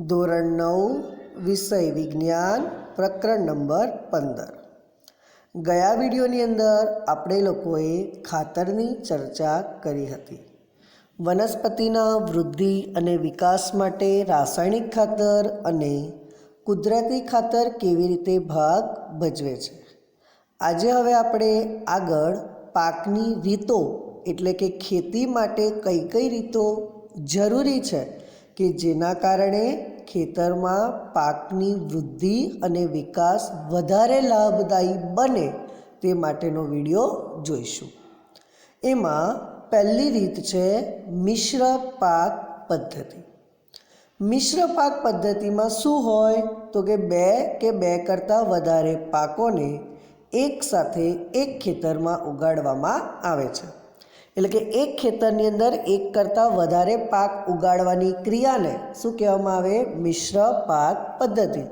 ધોરણ 9 વિષય વિજ્ઞાન પ્રકરણ નંબર 15। ગયા વિડીયોની અંદર આપણે લોકોએ ખાતરની ચર્ચા કરી હતી। વનસ્પતિના વૃદ્ધિ અને વિકાસ માટે રાસાયણિક ખાતર અને કુદરતી ખાતર કેવી રીતે ભાગ ભજવે છે। આજે હવે આપણે આગળ પાકની રીતો એટલે કે ખેતી માટે કઈ કઈ રીતો જરૂરી છે કે જેના કારણે ખેતરમાં પાકની વૃદ્ધિ અને વિકાસ વધારે લાભદાયી બને તે માટેનો વિડીયો જોઈશું। એમાં પહેલી રીત છે મિશ્ર પાક પદ્ધતિ। મિશ્ર પાક પદ્ધતિમાં શું હોય તો કે બે કરતાં વધારે પાકોને એક સાથે એક ખેતરમાં ઉગાડવામાં આવે છે। એટલે કે એક ખેતરની અંદર એક કરતાં વધારે પાક ઉગાડવાની ક્રિયાને શું કહેવામાં આવે? મિશ્ર પાક પદ્ધતિ।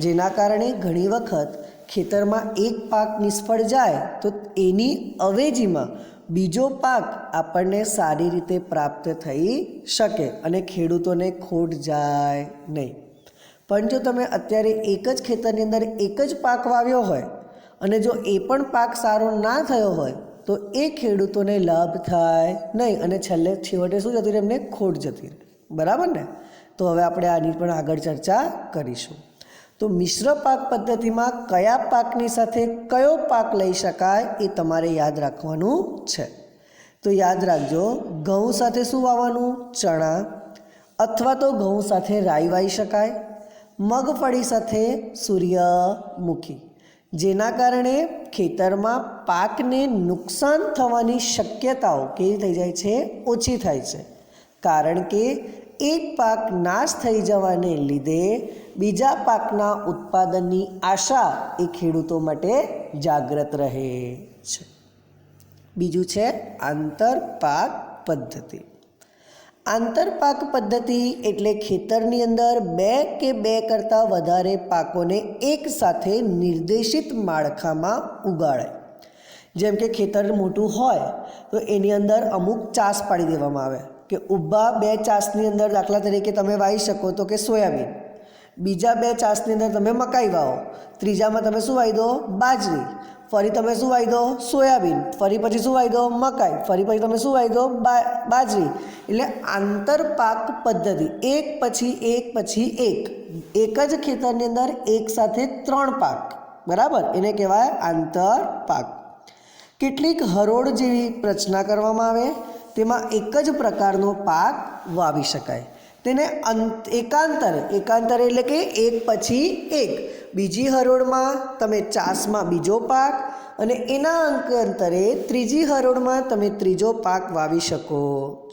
જેના કારણે ઘણી વખત ખેતરમાં એક પાક નિષ્ફળ જાય તો એની અવેજીમાં બીજો પાક આપણને સારી રીતે પ્રાપ્ત થઈ શકે અને ખેડૂતોને ખોટ જાય નહીં। પણ જો તમે અત્યારે એક જ ખેતરની અંદર એક જ પાક વાવ્યો હોય અને જો એ પણ પાક સારો ના થયો હોય તો એ ખેડૂતોને લાભ થાય નહીં અને છેવટે શું જતી રહે? એમને ખોટ જતી રહે। બરાબર ને? તો હવે આપણે આની પણ આગળ ચર્ચા કરીશું। તો મિશ્ર પાક પદ્ધતિમાં કયા પાકની સાથે કયો પાક લઈ શકાય એ તમારે યાદ રાખવાનું છે। તો યાદ રાખજો, ઘઉં સાથે શું વાવવાનું? ચણા, અથવા તો ઘઉં સાથે રાઈ વાવી શકાય। મગફળી સાથે સૂર્યમુખી, જેના કારણે ખેતરમાં પાકને નુકસાન થવાની શક્યતાઓ કેવી થઈ જાય છે? ઓછી થાય છે। કારણ કે એક પાક નાશ થઈ જવાને લીધે બીજા પાકના ઉત્પાદનની આશા એ ખેડૂતો માટે જાગ્રત રહે છે। બીજું છે આંતરપાક પદ્ધતિ। આંતરપાક પદ્ધતિ એટલે ખેતરની અંદર બે કરતાં વધારે પાકોને એક સાથે નિર્દેશિત માળખામાં ઉગાડાય। જેમ કે ખેતર મોટું હોય તો એની અંદર અમુક ચાસ પાડી દેવામાં આવે કે ઊભા બે ચાસની અંદર દાખલા તરીકે તમે વાવી શકો તો કે સોયાબીન, બીજા બે ચાસની અંદર તમે મકાઈ વાવો, ત્રીજામાં તમે શું વાવી દો? બાજરી, ફરી તમે શું વાવી દો? સોયાબીન, ફરી પછી શું વાવી દો? મકાઈ, ફરી પછી તમે શું વાવી દો? બાજરી। એટલે આંતરપાક પદ્ધતિ, એક પછી એક જ ખેતરની અંદર એક સાથે 3 પાક, બરાબર, એને કહેવાય આંતરપાક। કેટલીક હરોળ જેવી રચના કરવામાં આવે, તેમાં એક જ પ્રકારનો પાક વાવી શકાય। તેને એકાંતરે એટલે કે એક પછી એક, બીજી હરોળમાં તમે ચાસમાં બીજો પાક અને એના અંતરે ત્રીજી હરોળમાં તમે ત્રીજો પાક વાવી શકો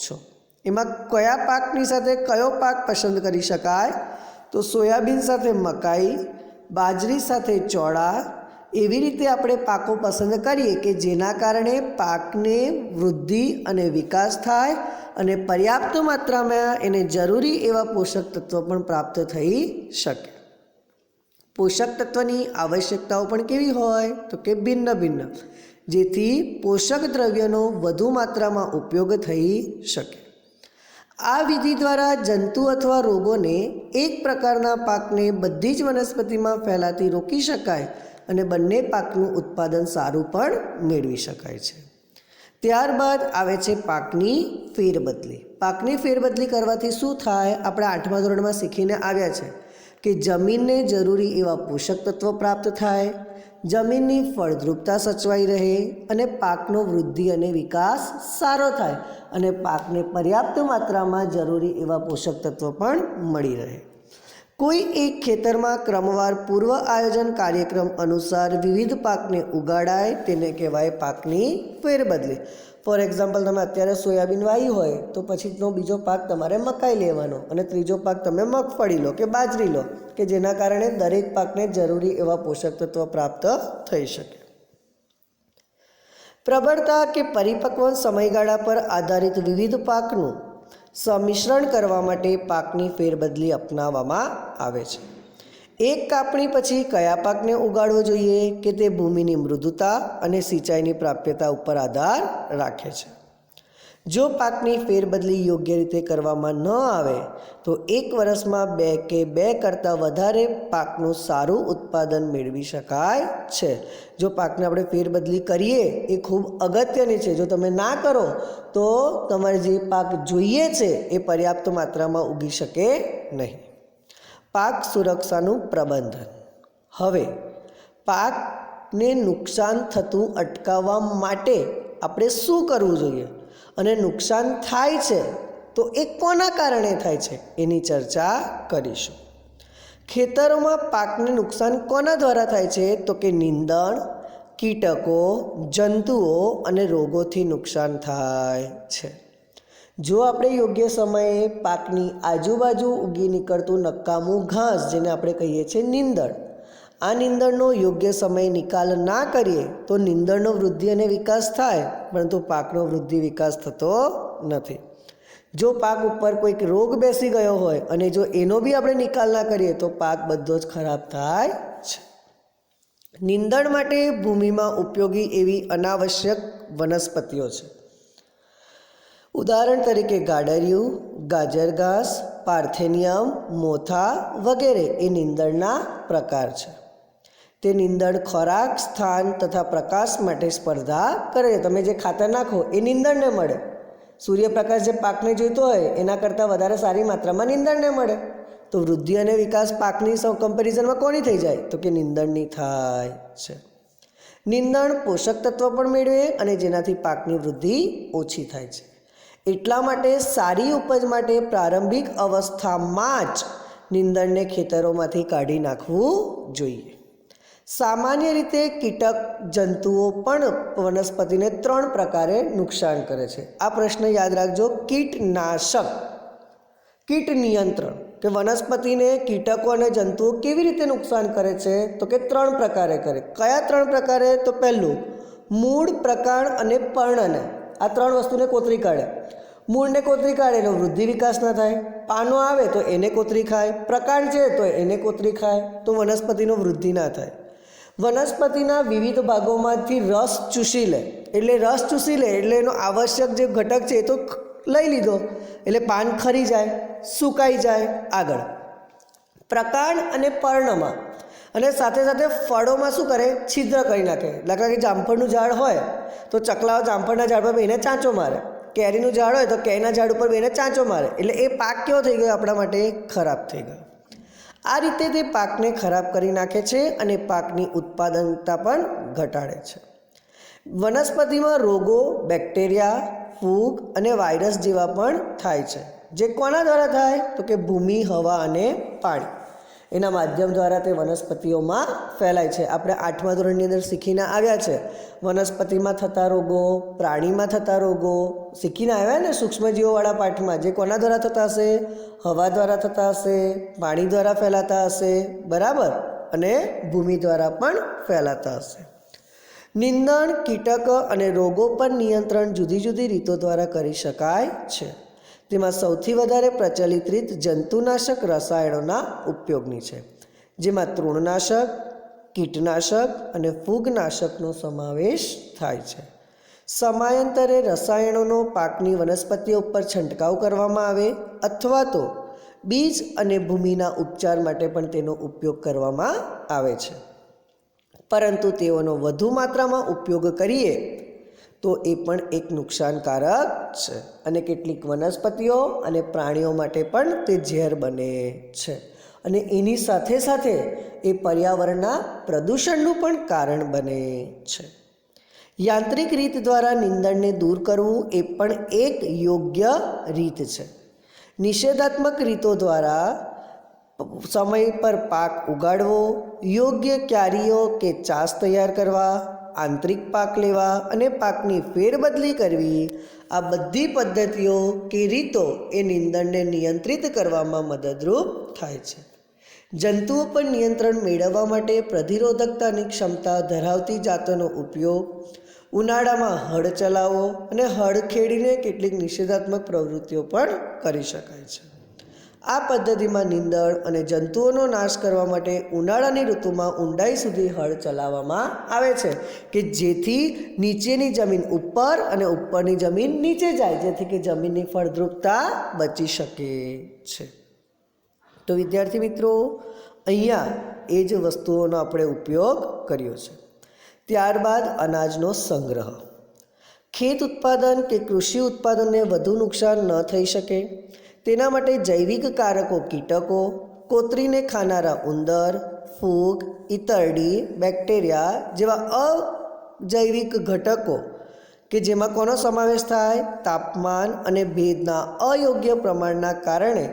છો। એમાં કયા પાકની સાથે કયો પાક પસંદ કરી શકાય? તો સોયાબીન સાથે મકાઈ, બાજરી સાથે ચોળા, એવી રીતે આપણે પાકો પસંદ કરીએ કે જેના કારણે પાકને વૃદ્ધિ અને વિકાસ થાય અને પર્યાપ્ત માત્રામાં એને જરૂરી એવા પોષક તત્વો પણ પ્રાપ્ત થઈ શકે। પોષક તત્વની આવશ્યકતાઓ પણ કેવી હોય તો કે ભિન્ન ભિન્ન, જેથી પોષક દ્રવ્યોનો વધુ માત્રામાં ઉપયોગ થઈ શકે। આ વિધિ દ્વારા જંતુ અથવા રોગોને એક પ્રકારના પાકને બધી જ વનસ્પતિમાં ફેલાતી રોકી શકાય અને બંને પાકનું ઉત્પાદન સારું પણ મેળવી શકાય છે। ત્યારબાદ આવે છે પાકની ફેરબદલી। પાકની ફેરબદલી કરવાથી શું થાય? આપણે 8મા ધોરણમાં શીખીને આવ્યા છે કે જમીનને જરૂરી એવા પોષક તત્વો પ્રાપ્ત થાય, જમીનની ફળદ્રુપતા સચવાઈ રહે અને પાકનો વૃદ્ધિ અને વિકાસ સારો થાય અને પાકને પર્યાપ્ત માત્રામાં જરૂરી એવા પોષક તત્વો પણ મળી રહે। કોઈ એક ખેતરમાં ક્રમવાર પૂર્વ આયોજન કાર્યક્રમ અનુસાર વિવિધ પાકને ઉગાડાય તેને કહેવાય પાકની ફેરબદલી। ફોર એક્ઝામ્પલ, તમે અત્યારે સોયાબીન વાવી હોય તો પછીનો બીજો પાક તમારે મકાઈ લેવાનો અને ત્રીજો પાક તમે મગફળી લો કે બાજરી લો કે જેના કારણે દરેક પાકને જરૂરી એવા પોષક તત્વો પ્રાપ્ત થઈ શકે। પ્રબળતા કે પરિપક્વ સમયગાળા પર આધારિત વિવિધ પાકનું સંમિશ્રણ કરવા માટે પાકની ફેરબદલી અપનાવવામાં આવે છે। એક કાપણી પછી કયા પાકને ઉગાડવો જોઈએ કે તે ભૂમિની મૃદુતા અને સિંચાઈની પ્રાપ્યતા ઉપર આધાર રાખે છે। જો પાકની ફેરબદલી યોગ્ય રીતે કરવામાં ન આવે તો 1 વર્ષમાં 2 કે 2 કરતાં વધારે પાકનું સારું ઉત્પાદન મેળવી શકાય છે. જો પાકને આપણે ફેરબદલી કરીએ એ ખૂબ અગત્યની છે. જો તમે ના કરો તો તમારે જે પાક જોઈએ છે એ પર્યાપ્ત માત્રામાં ઉગી શકે નહીં. પાક સુરક્ષાનું પ્રબંધન. હવે પાકને નુકસાન થતું અટકાવવા માટે આપણે શું કરવું જોઈએ અને નુકસાન થાય છે તો એ કોના કારણે થાય છે એની ચર્ચા કરીશું. ખેતરોમાં પાકને નુકસાન કોના દ્વારા થાય છે તો કે નીંદણ, કીટકો, જંતુઓ અને રોગોથી નુકસાન થાય છે. જો આપણે યોગ્ય સમયે પાકની આજુબાજુ ઉગી નીકળતું નકામું ઘાસ, જેને આપણે કહીએ છીએ નીંદણ, આ નીંદણનો યોગ્ય સમયે નિકાલ ના કરીએ તો નીંદણનો વૃદ્ધિ અને વિકાસ થાય, પરંતુ પાકનો વૃદ્ધિ વિકાસ થતો નથી. જો પાક ઉપર કોઈક રોગ બેસી ગયો હોય અને જો એનો બી આપણે નિકાલ ના કરીએ તો પાક બધો જ ખરાબ થાય છે. નીંદણ માટે ભૂમિમાં ઉપયોગી એવી અનાવશ્યક વનસ્પતિઓ છે. ઉદાહરણ તરીકે ગાડરિયું, ગાજર ઘાસ, પાર્થેનિયમ, મોથા વગેરે એ નીંદણના પ્રકાર છે. તે નીંદણ ખોરાક, સ્થાન તથા પ્રકાશ માટે સ્પર્ધા કરે છે. તમે જે ખાતર નાખો એ નીંદણને મળે. સૂર્યપ્રકાશ જે પાકને જોઈતો હોય એના કરતાં વધારે સારી માત્રામાં નીંદણને મળે. તો વૃદ્ધિ અને વિકાસ પાકની કમ્પેરિઝનમાં કોની થઈ જાય તો કે નીંદણની થાય છે. નીંદણ પોષક તત્વ પણ મેળવે અને જેનાથી પાકની વૃદ્ધિ ઓછી થાય છે. એટલા માટે સારી ઉપજ માટે પ્રારંભિક અવસ્થામાં જ નીંદણને ખેતરોમાંથી કાઢી નાખવું જોઈએ. સામાન્ય રીતે કીટક જંતુઓ પણ વનસ્પતિને 3 પ્રકારે નુકસાન કરે છે. આ પ્રશ્ન યાદ રાખજો. કીટનાશક, કીટ નિયંત્રણ કે વનસ્પતિને કીટકો અને જંતુઓ કેવી રીતે નુકસાન કરે છે તો કે 3 પ્રકારે કરે. કયા 3 પ્રકારે? તો પહેલું, મૂળ, પ્રકાંડ અને પર્ણને. આ 3 વસ્તુને કોતરી કાઢે. મૂળને કોતરી કાઢે એટલે વૃદ્ધિ વિકાસ ના થાય. પાનો આવે તો એને કોતરી ખાય. પ્રકાંડ છે તો એને કોતરી ખાય, તો વનસ્પતિનો વૃદ્ધિ ના થાય. વનસ્પતિના વિવિધ ભાગોમાંથી રસ ચૂસી લે. એટલે રસ ચૂસી લે એટલે એનો આવશ્યક જે ઘટક છે એ તો લઈ લીધો, એટલે પાન ખરી જાય, સુકાઈ જાય. આગળ પ્રકાંડ અને પર્ણમાં અને સાથે સાથે ફળોમાં શું કરે? છિદ્ર કરી નાખે. દાખલા કે જામફળનું ઝાડ હોય તો ચકલાઓ જામફળના ઝાડ પર બેને ચાંચો મારે. કેરીનું ઝાડ હોય તો કેરીના ઝાડ ઉપર બેને ચાંચો મારે. એટલે એ પાક કેવો થઈ ગયો? આપણા માટે ખરાબ થઈ ગયો. આ રીતે તે પાકને ખરાબ કરી નાખે છે અને પાકની ઉત્પાદનતા પણ ઘટાડે છે. વનસ્પતિમાં રોગો, બેક્ટેરિયા, ફૂગ અને વાયરસ જેવા પણ થાય છે. જે કોના દ્વારા થાય તો કે ભૂમિ, હવા અને પાણી એના માધ્યમ દ્વારા તે વનસ્પતિઓમાં ફેલાય છે. આપણે 8મા ધોરણની અંદર શીખીને આવ્યા છે વનસ્પતિમાં થતા રોગો, પ્રાણીમાં થતા રોગો શીખીને આવ્યા ને સૂક્ષ્મજીવોવાળા પાઠમાં. જે કોના દ્વારા થતા હશે? હવા દ્વારા થતા હશે, પાણી દ્વારા ફેલાતા હશે, બરાબર, અને ભૂમિ દ્વારા પણ ફેલાતા હશે. નીંદણ, કીટક અને રોગો પર નિયંત્રણ જુદી જુદી રીતો દ્વારા કરી શકાય છે. તેમાં સૌથી વધારે પ્રચલિત રીત જંતુનાશક રસાયણોના ઉપયોગની છે, જેમાં તૃણનાશક, કીટનાશક અને ફૂગનાશકનો સમાવેશ થાય છે. સમયાંતરે રસાયણોનો પાકની વનસ્પતિઓ ઉપર છંટકાવ કરવામાં આવે અથવા તો બીજ અને ભૂમિના ઉપચાર માટે પણ તેનો ઉપયોગ કરવામાં આવે છે. પરંતુ તેઓનો વધુ માત્રામાં ઉપયોગ કરીએ તો એ પણ એક નુકસાનકારક છે અને કેટલીક વનસ્પતિઓ અને પ્રાણીઓ માટે પણ તે ઝેર બને છે અને એની સાથે સાથે એ પર્યાવરણના પ્રદૂષણનું પણ કારણ બને છે. યાંત્રિક રીત દ્વારા નીંદણને દૂર કરવું એ પણ એક યોગ્ય રીત છે. નિષેધાત્મક રીતો દ્વારા સમય પર પાક ઉગાડવો, યોગ્ય ક્યારીઓ કે ચાસ તૈયાર કરવા, આંતરિક પાક લેવા અને પાકની ફેરબદલી કરવી, આ બધી પદ્ધતિઓ કે રીતો એ નીંદણને નિયંત્રિત કરવામાં મદદરૂપ થાય છે. જંતુઓ પર નિયંત્રણ મેળવવા માટે પ્રતિરોધકતાની ક્ષમતા ધરાવતી જાતોનો ઉપયોગ, ઉનાળામાં હળ ચલાવો અને હળ ખેડીને કેટલીક નિષેધાત્મક પ્રવૃત્તિઓ પણ કરી શકાય છે. આ પદ્ધતિમાં નીંદણ અને જંતુઓનો નાશ કરવા માટે ઉનાળાની ઋતુમાં ઊંડાઈ સુધી હળ ચલાવવામાં આવે છે કે જેથી નીચેની જમીન ઉપર અને ઉપરની જમીન નીચે જાય, જેથી કે જમીનની ફળદ્રુપતા બચી શકે છે. તો વિદ્યાર્થી મિત્રો, અહીંયા એ જ વસ્તુઓનો આપણે ઉપયોગ કર્યો છે. ત્યારબાદ અનાજનો સંગ્રહ. ખેત ઉત્પાદન કે કૃષિ ઉત્પાદનને વધુ નુકસાન ન થઈ શકે તેના માટે જૈવિક કારકો કીટકો, કોતરીને ખાનારા ઉંદર, ફૂગ, ઈતરડી, બેક્ટેરિયા જેવા અજૈવિક ઘટકો કે જેમાં કોનો સમાવેશ થાય? તાપમાન અને ભેજના અયોગ્ય પ્રમાણના કારણે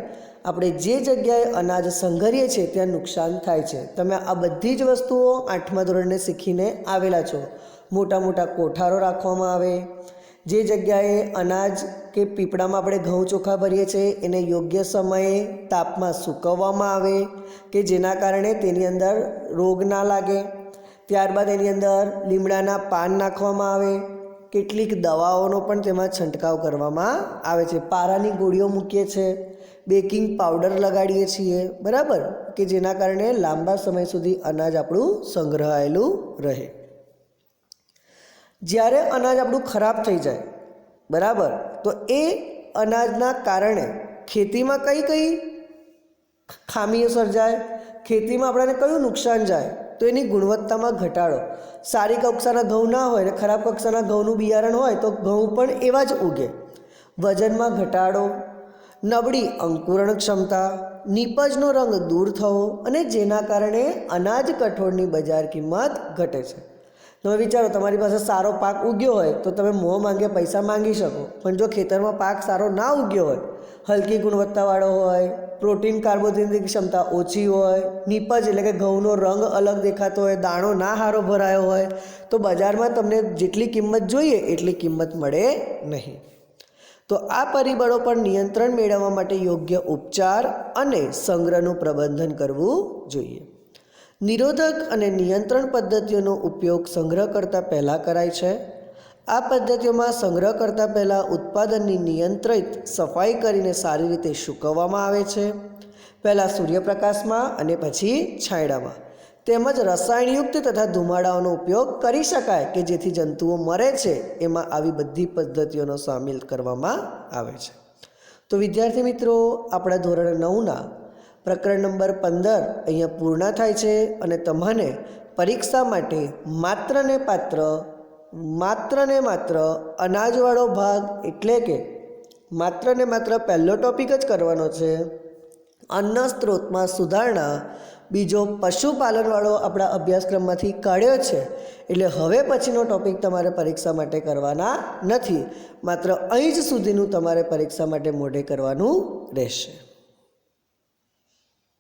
આપણે જે જગ્યાએ અનાજ સંઘરીએ છીએ ત્યાં નુકસાન થાય છે. તમે આ બધી જ વસ્તુઓ 8મા ધોરણે શીખીને આવેલા છો. મોટા મોટા કોઠારો રાખવામાં આવે, જે જગ્યાએ અનાજ કે પીપળામાં આપણે ઘઉં ચોખા ભરીએ છીએ એને યોગ્ય સમયે તાપમાં સૂકવવામાં આવે કે જેના કારણે તેની અંદર રોગ ના લાગે. ત્યારબાદ એની અંદર લીમડાના પાન નાખવામાં આવે, કેટલીક દવાઓનો પણ તેમાં છંટકાવ કરવામાં આવે છે. પારાની ગોળીઓ મૂકીએ છીએ, બેકિંગ પાવડર લગાડીએ છીએ, બરાબર, કે જેના કારણે લાંબા સમય સુધી અનાજ આપણું સંગ્રહાયેલું રહે. જ્યારે અનાજ આપણું ખરાબ થઈ જાય, બરાબર, તો એ અનાજના કારણે ખેતીમાં કઈ કઈ ખામીઓ સર્જાય, ખેતીમાં આપણને કયું નુકસાન જાય? તો એની ગુણવત્તામાં ઘટાડો. સારી કક્ષાના ઘઉં ના હોય ને ખરાબ કક્ષાના ઘઉંનું બિયારણ હોય તો ઘઉં પણ એવા જ ઉગે. વજનમાં ઘટાડો, નબળી અંકુરણ ક્ષમતા, નીપજનો રંગ દૂર થવો અને જેના કારણે અનાજ કઠોળની બજાર કિંમત ઘટે છે. તમે વિચારો, તમારી પાસે સારો પાક ઉગ્યો હોય તો તમે મોં માંગે પૈસા માંગી શકો, પણ જો ખેતરમાં પાક સારો ના ઉગ્યો હોય, હલકી ગુણવત્તાવાળો હોય, પ્રોટીન કાર્બોદિનની ક્ષમતા ઓછી હોય, નીપજ એટલે કે ઘઉંનો રંગ અલગ દેખાતો હોય, દાણો ના હારો ભરાયો હોય, તો બજારમાં તમને જેટલી કિંમત જોઈએ એટલી કિંમત મળે નહીં. તો આ પરિબળો પર નિયંત્રણ મેળવવા માટે યોગ્ય ઉપચાર અને સંગ્રહનું પ્રબંધન કરવું જોઈએ. નિરોધક અને નિયંત્રણ પદ્ધતિઓનો ઉપયોગ સંગ્રહ કરતાં પહેલાં કરાય છે. આ પદ્ધતિઓમાં સંગ્રહ કરતાં પહેલાં ઉત્પાદનની નિયંત્રિત સફાઈ કરીને સારી રીતે સૂકવવામાં આવે છે, પહેલાં સૂર્યપ્રકાશમાં અને પછી છાંયડામાં. તેમજ રસાયણયુક્ત તથા ધુમાડાઓનો ઉપયોગ કરી શકાય કે જેથી જંતુઓ મરે છે, એમાં આવી બધી પદ્ધતિઓનો સામેલ કરવામાં આવે છે. તો વિદ્યાર્થી મિત્રો, આપણા ધોરણ 9ના પ્રકરણ નંબર 15 અહીંયા પૂર્ણ થાય છે અને તમને પરીક્ષા માટે માત્ર ને માત્ર અનાજવાળો ભાગ એટલે કે માત્ર ને માત્ર પહેલો ટોપિક જ કરવાનો છે. અન્ન સ્ત્રોતમાં સુધારણા બીજો પશુપાલનવાળો આપણા અભ્યાસક્રમમાંથી કાઢ્યો છે. એટલે હવે પછીનો ટોપિક તમારે પરીક્ષા માટે કરવાના નથી, માત્ર અહીં જ સુધીનું તમારે પરીક્ષા માટે મોઢે કરવાનું રહેશે.